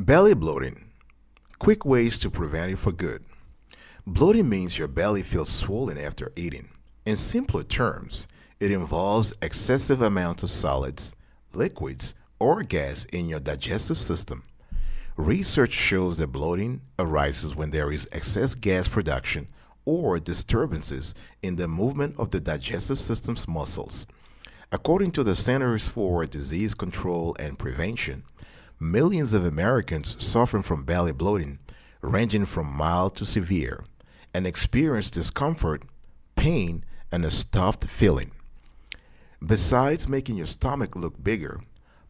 Belly bloating. Quick ways to prevent it for good. Bloating means your belly feels swollen after eating. In simpler terms, it involves excessive amounts of solids, liquids, or gas in your digestive system. Research shows that bloating arises when there is excess gas production or disturbances in the movement of the digestive system's muscles. According to the Centers for Disease Control and Prevention, millions of Americans suffering from belly bloating, ranging from mild to severe, and experience discomfort, pain, and a stuffed feeling. Besides making your stomach look bigger,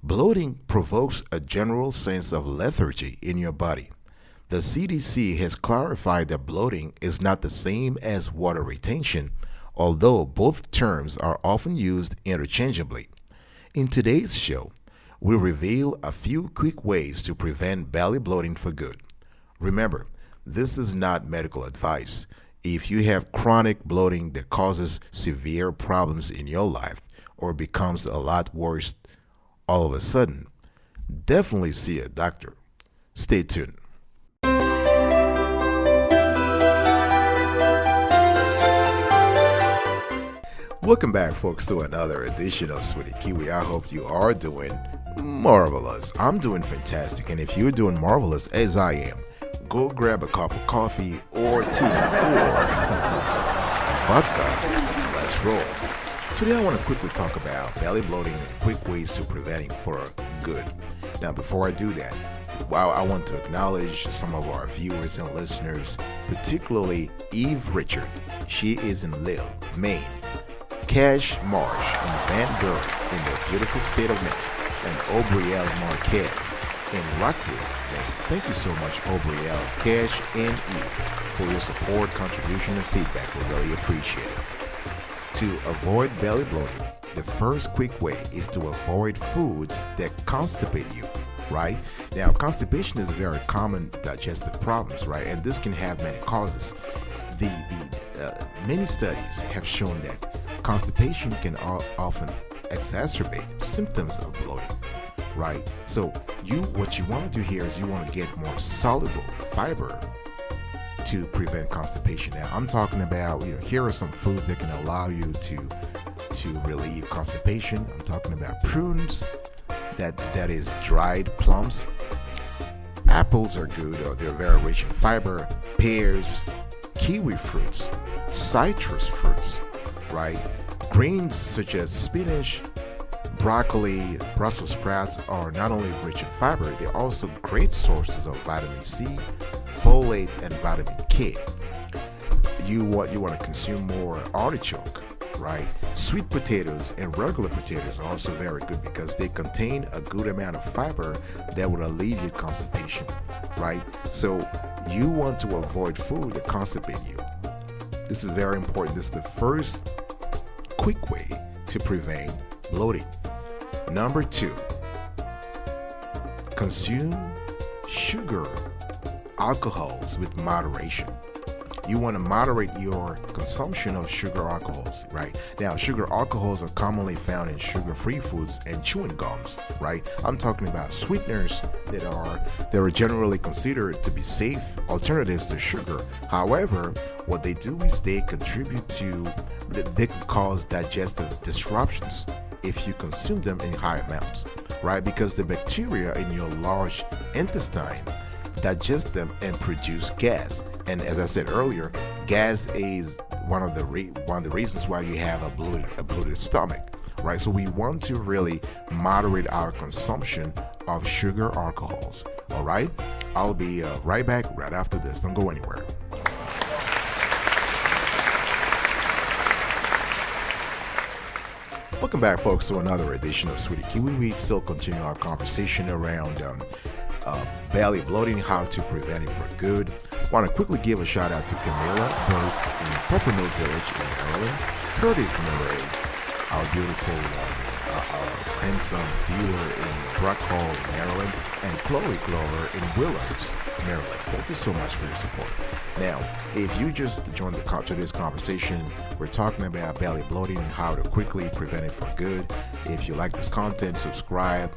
bloating provokes a general sense of lethargy in your body. The CDC has clarified that bloating is not the same as water retention, although both terms are often used interchangeably. In today's show, we'll reveal a few quick ways to prevent belly bloating for good. Remember, this is not medical advice. If you have chronic bloating that causes severe problems in your life or becomes a lot worse all of a sudden, definitely see a doctor. Stay tuned. Welcome back, folks, to another edition of Sweetie Kiwi. I hope you are doing marvelous. I'm doing fantastic, and if you're doing marvelous as I am, go grab a cup of coffee or tea or vodka. Let's roll. Today I want to quickly talk about belly bloating and quick ways to prevent it for good. Now, before I do that, I want to acknowledge some of our viewers and listeners, particularly Eve Richard. She is in Lille, Maine. Cash Marsh in Van Buren in the beautiful state of Maine, and Aubrielle Marquez in Rockville, Maine. Thank you so much, Aubrielle, Cash, and Eve, for your support, contribution, and feedback. We really appreciate it. To avoid belly bloating, the first quick way is to avoid foods that constipate you, right? Now, constipation is a very common digestive problems, right? And this can have many causes. Many studies have shown that constipation can often exacerbate symptoms of bloating, right? So what you want to do here is you want to get more soluble fiber to prevent constipation. Now, I'm talking about, here are some foods that can allow you to relieve constipation. I'm talking about prunes, that is dried plums. Apples are good, they're very rich in fiber. Pears, kiwi fruits, citrus fruits, right? Greens such as spinach, broccoli, Brussels sprouts are not only rich in fiber, they're also great sources of vitamin C, folate, and vitamin K. You want to consume more artichoke, right? Sweet potatoes and regular potatoes are also very good because they contain a good amount of fiber that would alleviate constipation, right? So you want to avoid food that constipate you. This is very important. This is the first quick way to prevent bloating. Number 2, consume sugar alcohols with moderation. You want to moderate your consumption of sugar alcohols, right? Now, sugar alcohols are commonly found in sugar-free foods and chewing gums, right? I'm talking about sweeteners that are generally considered to be safe alternatives to sugar. However, what they do is they can cause digestive disruptions if you consume them in high amounts, right? Because the bacteria in your large intestine digest them and produce gas. And as I said earlier, gas is one of the reasons why you have a bloated stomach, right? So we want to really moderate our consumption of sugar alcohols. All right, I'll be right back right after this. Don't go anywhere. Welcome back, folks, to another edition of Sweetie Kiwi. We still continue our conversation around belly bloating, how to prevent it for good. I want to quickly give a shout out to Camilla Burt in Peppermill Village in Maryland, Curtis Murray, our beautiful handsome viewer in Brock Hall, Maryland, and Chloe Glover in Willows, Maryland. Thank you so much for your support. Now, if you just joined today's conversation, we're talking about belly bloating and how to quickly prevent it for good. If you like this content, subscribe,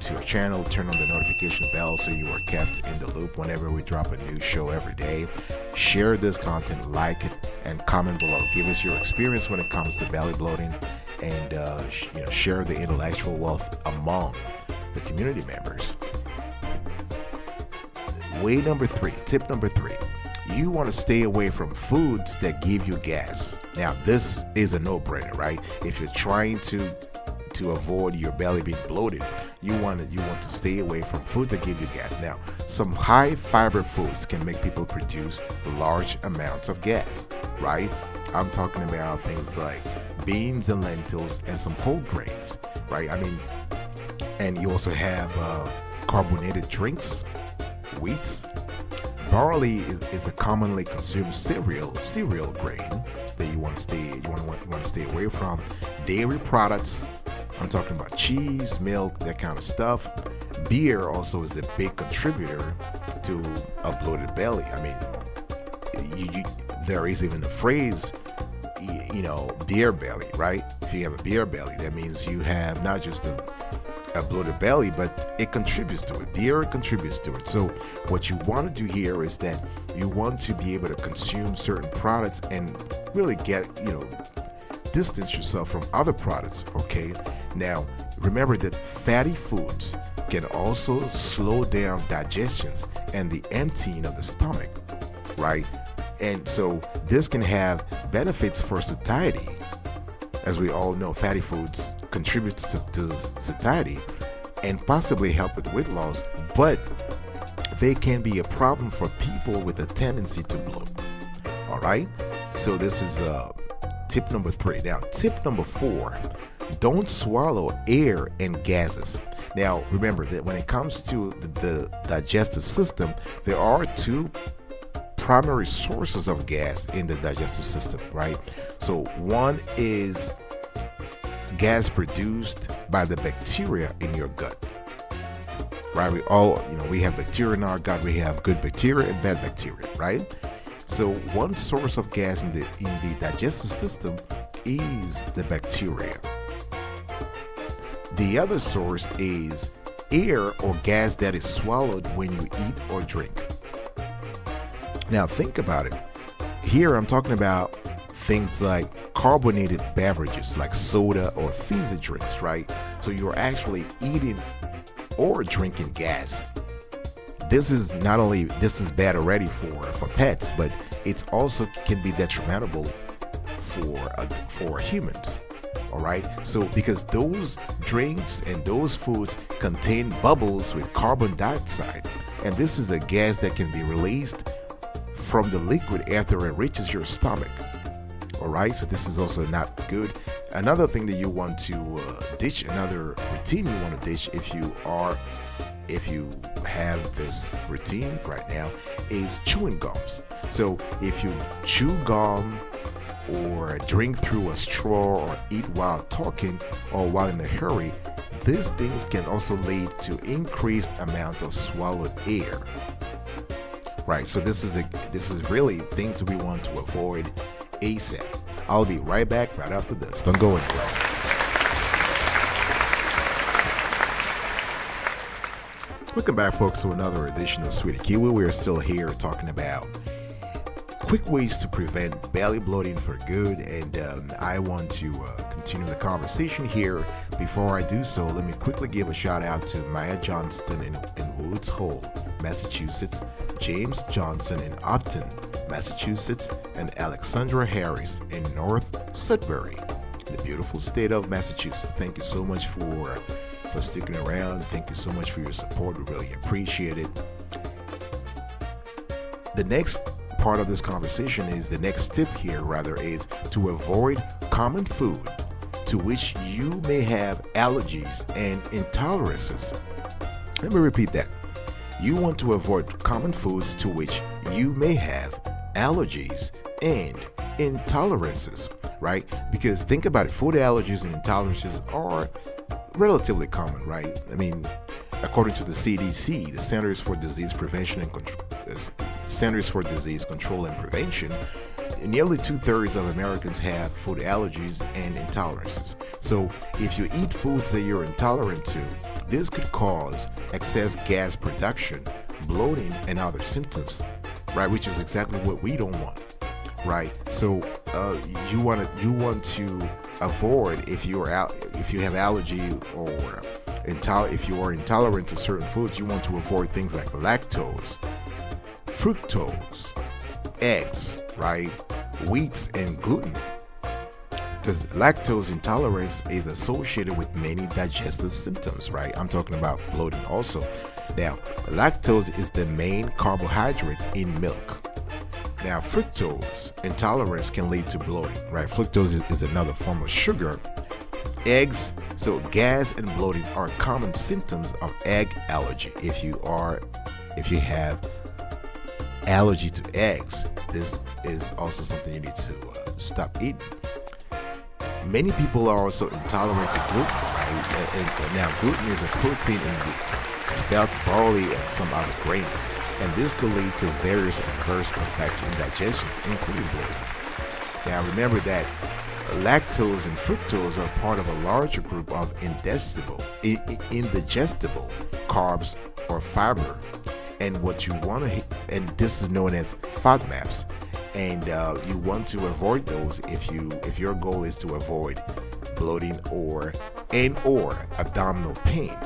to our channel, turn on the notification bell so you are kept in the loop whenever we drop a new show every day. Share this content, like it, and comment below. Give us your experience when it comes to belly bloating, and share the intellectual wealth among the community members. Tip number three, you want to stay away from foods that give you gas. Now, this is a no-brainer, right? If you're trying to avoid your belly being bloated, you want to stay away from food that give you gas. Now, some high fiber foods can make people produce large amounts of gas, right? I'm talking about things like beans and lentils and some whole grains, right? And you also have carbonated drinks, wheats. Barley is a commonly consumed cereal grain that you want to stay away from. Dairy products, I'm talking about cheese, milk, that kind of stuff. Beer also is a big contributor to a bloated belly. There is even a phrase, beer belly, right? If you have a beer belly, that means you have not just a bloated belly, but it contributes to it. Beer contributes to it. So what you want to do here is that you want to be able to consume certain products and really distance yourself from other products, okay? Now, remember that fatty foods can also slow down digestions and the emptying of the stomach, right? And so this can have benefits for satiety. As we all know, fatty foods contribute to satiety and possibly help with weight loss, but they can be a problem for people with a tendency to bloat. All right? So this is tip number 3. Now, tip number 4, don't swallow air and gases. Now, remember that when it comes to the digestive system, there are 2 primary sources of gas in the digestive system, right? So one is gas produced by the bacteria in your gut, right? We have bacteria in our gut. We have good bacteria and bad bacteria, right? So one source of gas in the digestive system is the bacteria. The other source is air or gas that is swallowed when you eat or drink. Now think about it. Here I'm talking about things like carbonated beverages like soda or fizzy drinks, right? So you're actually eating or drinking gas. This is bad already for pets, but it's also can be detrimental for humans. All right, so because those drinks and those foods contain bubbles with carbon dioxide, and this is a gas that can be released from the liquid after it reaches your stomach. All right, so this is also not good. Another thing that you want to ditch, another routine you want to ditch if you have this routine right now, is chewing gums. So if you chew gum or drink through a straw or eat while talking or while in a hurry, these things can also lead to increased amount of swallowed air. Right, so this is really things that we want to avoid ASAP. I'll be right back right after this. Don't go anywhere. Welcome back, folks, to another edition of Sweetie Kiwi. We're still here talking about quick ways to prevent belly bloating for good, and I want to continue the conversation here. Before I do so, let me quickly give a shout out to Maya Johnston in Woods Hole, Massachusetts, James Johnson in Upton, Massachusetts, and Alexandra Harris in North Sudbury, the beautiful state of Massachusetts. Thank you so much for sticking around. Thank you so much for your support. We really appreciate it. The next part of this conversation is the next tip here, is to avoid common food to which you may have allergies and intolerances. Let me repeat that. You want to avoid common foods to which you may have allergies and intolerances, right? Because think about it, food allergies and intolerances are relatively common, right? According to the CDC, the Centers for Disease Control and Prevention, nearly 2/3 of Americans have food allergies and intolerances. So if you eat foods that you're intolerant to, This could cause excess gas production, bloating, and other symptoms, right? Which is exactly what we don't want, right? So you want to avoid, if you have allergy or if you are intolerant to certain foods, you want to avoid things like lactose, fructose, eggs, right? Wheats and gluten. Because lactose intolerance is associated with many digestive symptoms, right? I'm talking about bloating also. Now, lactose is the main carbohydrate in milk. Now, fructose intolerance can lead to bloating, right? Fructose is another form of sugar. Eggs, so gas and bloating are common symptoms of egg allergy. If you have allergy to eggs, this is also something you need to stop eating. Many people are also intolerant to gluten, right? And now gluten is a protein in wheat, spelt barley, and some other grains. And this could lead to various adverse effects in digestion, including bloating. Now remember that lactose and fructose are part of a larger group of indigestible carbs or fiber. And what you want to, and this is known as FODMAPs. And you want to avoid those if your goal is to avoid bloating or abdominal pain.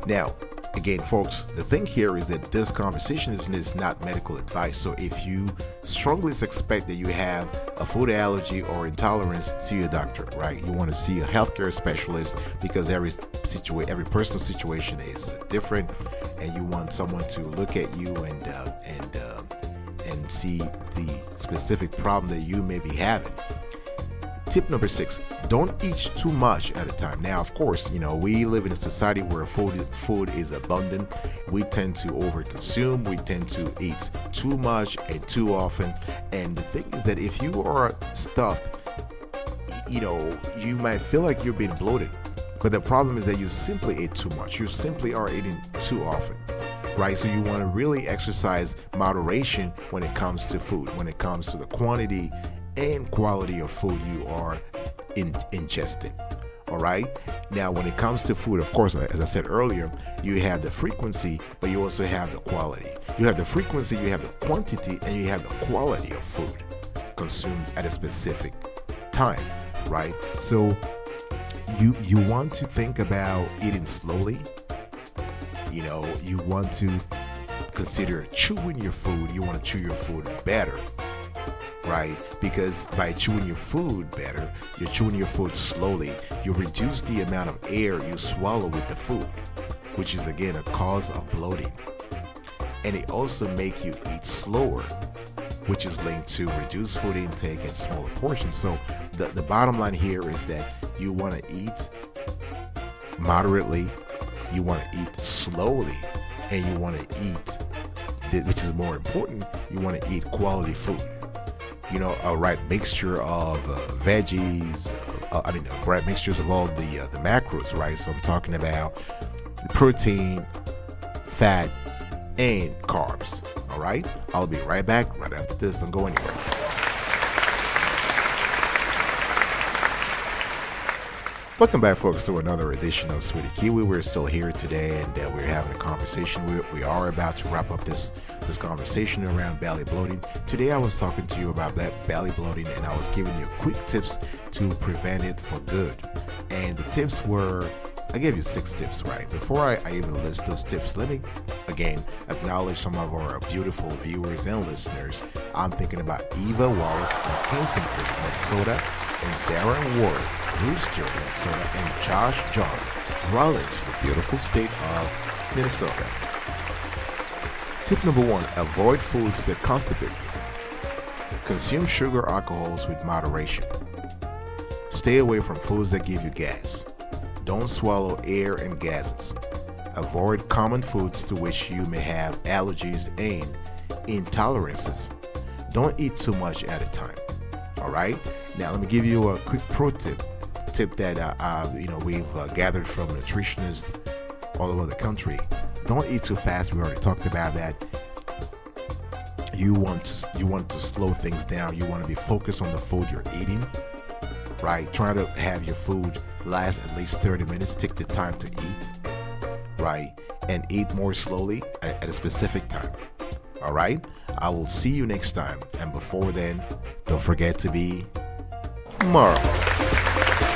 Now, again, folks, the thing here is that this conversation is not medical advice. So if you strongly suspect that you have a food allergy or intolerance, see a doctor, right? You want to see a healthcare specialist because every personal situation is different, and you want someone to look at you and see the specific problem that you may be having. Tip number 6, don't eat too much at a time. Now, of course, we live in a society where food is abundant. We tend to overconsume. We tend to eat too much and too often. And the thing is that if you are stuffed, you might feel like you're being bloated. But the problem is that you simply ate too much. You simply are eating too often, right? So you want to really exercise moderation when it comes to food, when it comes to the quantity and quality of food you are ingesting. All right. Now, when it comes to food, of course, as I said earlier, you have the frequency, but you also have the quality. You have the frequency, you have the quantity, and you have the quality of food consumed at a specific time, right? So you want to think about eating slowly. You want to consider chewing your food. You want to chew your food better, right? Because by chewing your food better, you're chewing your food slowly, you reduce the amount of air you swallow with the food, which is again a cause of bloating. And it also makes you eat slower, which is linked to reduced food intake and smaller portions. So the bottom line here is that you want to eat moderately, you want to eat slowly, and you want to eat, which is more important, you want to eat quality food. A right mixture of veggies, right mixtures of all the macros, right? So I'm talking about protein, fat, and carbs. All right, I'll be right back right after this. Don't go anywhere. Welcome back, folks, to another edition of Sweetie Kiwi. We're still here today, and we're having a conversation. We are about to wrap up this conversation around belly bloating. Today, I was talking to you about that belly bloating, and I was giving you quick tips to prevent it for good. And the tips were, I gave you 6 tips, right? Before I even list those tips, let me again acknowledge some of our beautiful viewers and listeners. I'm thinking about Eva Wallace in Kensington, Minnesota, and Sarah Ward, Brewster, Minnesota, and Josh John, Raleigh, the beautiful state of Minnesota. Tip number 1, avoid foods that constipate you. Consume sugar alcohols with moderation. Stay away from foods that give you gas. Don't swallow air and gases. Avoid common foods to which you may have allergies and intolerances. Don't eat too much at a time. All right. Now let me give you a quick pro tip that we've gathered from nutritionists all over the country. Don't eat too fast. We already talked about that. You want to slow things down. You want to be focused on the food you're eating. right? Try to have your food last at least 30 minutes. Take the time to eat, right? And eat more slowly at a specific time. All right? I will see you next time. And before then, don't forget to be marvelous.